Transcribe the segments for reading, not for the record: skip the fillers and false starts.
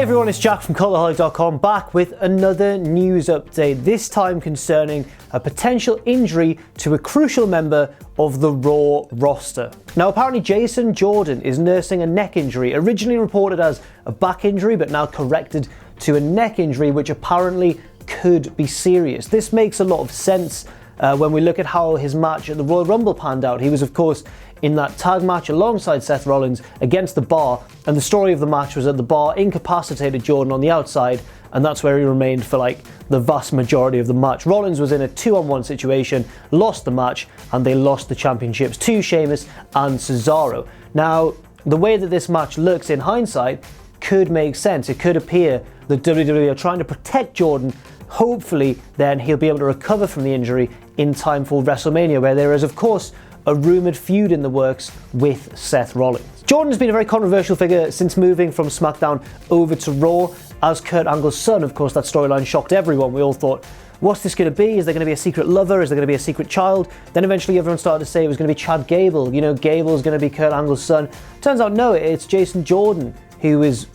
Hey everyone, it's Jack from Cultaholic.com back with another news update, this time concerning a potential injury to a crucial member of the Raw roster. Now apparently Jason Jordan is nursing a neck injury, originally reported as a back injury but now corrected to a neck injury, which apparently could be serious. This makes a lot of sense when we look at how his match at the Royal Rumble panned out. He was of course in that tag match alongside Seth Rollins against the Bar, and the story of the match was that the Bar incapacitated Jordan on the outside, and that's where he remained for like the vast majority of the match. Rollins was in a 2-on-1 situation, lost the match, and they lost the championships to Sheamus and Cesaro. Now, the way that this match looks in hindsight could make sense. It could appear that WWE are trying to protect Jordan. Hopefully, then he'll be able to recover from the injury in time for WrestleMania, where there is, of course, a rumoured feud in the works with Seth Rollins. Jordan's been a very controversial figure since moving from SmackDown over to Raw as Kurt Angle's son. Of course, that storyline shocked everyone. We all thought, what's this going to be? Is there going to be a secret lover? Is there going to be a secret child? Then eventually everyone started to say it was going to be Chad Gable. You know, Gable's going to be Kurt Angle's son. Turns out, no, it's Jason Jordan, who is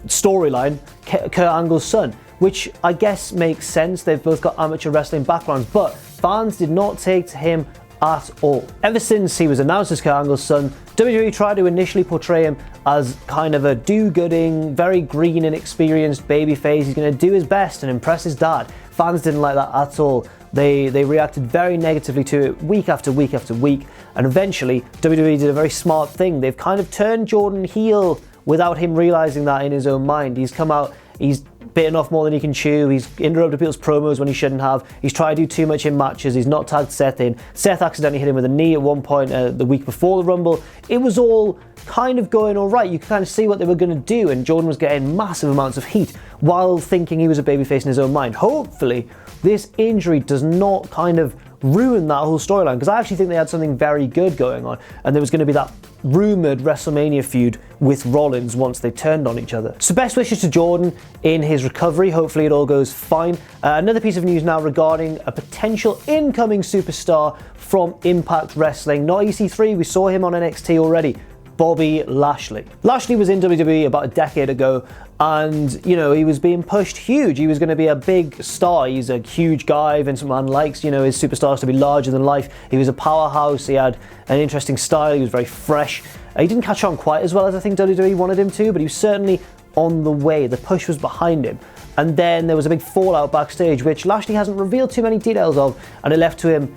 storyline Kurt Angle's son, which I guess makes sense. They've both got amateur wrestling backgrounds, but fans did not take to him at all. Ever since he was announced as Kurt Angle's son, WWE tried to initially portray him as kind of a do-gooding, very green and experienced babyface. He's going to do his best and impress his dad. Fans didn't like that at all. They reacted very negatively to it week after week after week, and eventually WWE did a very smart thing. They've kind of turned Jordan heel without him realizing that in his own mind. He's come out, he's bitten off more than he can chew, he's interrupted people's promos when he shouldn't have, he's tried to do too much in matches, he's not tagged Seth in. Seth accidentally hit him with a knee at one point the week before the Rumble. It was all kind of going alright. You could kind of see what they were going to do, and Jordan was getting massive amounts of heat while thinking he was a babyface in his own mind. Hopefully this injury does not kind of ruin that whole storyline, because I actually think they had something very good going on, and there was going to be that rumoured WrestleMania feud with Rollins once they turned on each other. So best wishes to Jordan in his recovery. Hopefully it all goes fine. Another piece of news now regarding a potential incoming superstar from Impact Wrestling. Not EC3, we saw him on NXT already. Bobby Lashley. Lashley was in WWE about a decade ago, and you know, he was being pushed huge. He was going to be a big star. He's a huge guy. Vince McMahon likes, you know, his superstars to be larger than life. He was a powerhouse. He had an interesting style. He was very fresh. He didn't catch on quite as well as I think WWE wanted him to, but he was certainly on the way. The push was behind him. And then there was a big fallout backstage, which Lashley hasn't revealed too many details of, and it led to him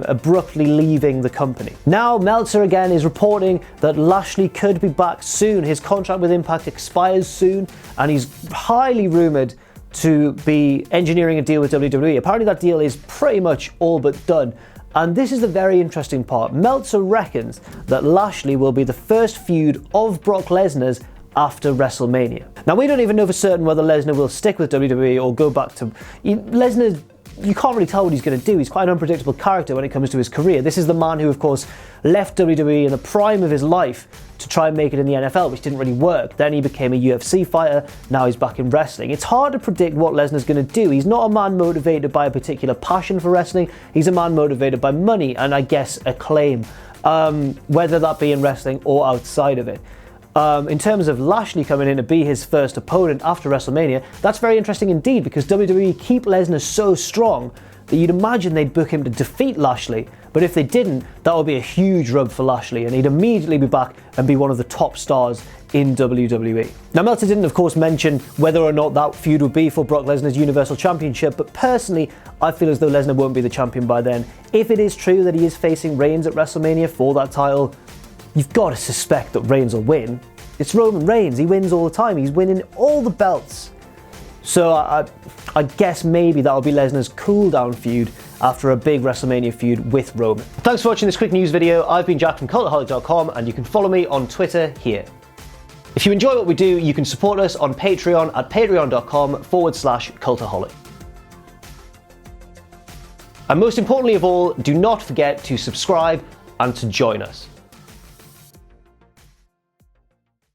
abruptly leaving the company. Now Meltzer again is reporting that Lashley could be back soon. His contract with Impact expires soon, and he's highly rumoured to be engineering a deal with WWE. Apparently that deal is pretty much all but done. And this is the very interesting part. Meltzer reckons that Lashley will be the first feud of Brock Lesnar's after WrestleMania. Now we don't even know for certain whether Lesnar will stick with WWE or go back to... Lesnar, you can't really tell what he's going to do. He's quite an unpredictable character when it comes to his career. This is the man who, of course, left WWE in the prime of his life to try and make it in the NFL, which didn't really work. Then he became a UFC fighter. Now he's back in wrestling. It's hard to predict what Lesnar's going to do. He's not a man motivated by a particular passion for wrestling. He's a man motivated by money and, I guess, acclaim, whether that be in wrestling or outside of it. In terms of Lashley coming in to be his first opponent after WrestleMania, that's very interesting indeed, because WWE keep Lesnar so strong that you'd imagine they'd book him to defeat Lashley, but if they didn't, that would be a huge rub for Lashley, and he'd immediately be back and be one of the top stars in WWE. Now Meltzer didn't of course mention whether or not that feud would be for Brock Lesnar's Universal Championship, but personally I feel as though Lesnar won't be the champion by then. If it is true that he is facing Reigns at WrestleMania for that title, you've got to suspect that Reigns will win. It's Roman Reigns, he wins all the time, he's winning all the belts. So I guess maybe that'll be Lesnar's cool-down feud after a big WrestleMania feud with Roman. Thanks for watching this quick news video. I've been Jack from Cultaholic.com, and you can follow me on Twitter here. If you enjoy what we do, you can support us on Patreon at patreon.com/cultaholic. And most importantly of all, do not forget to subscribe and to join us.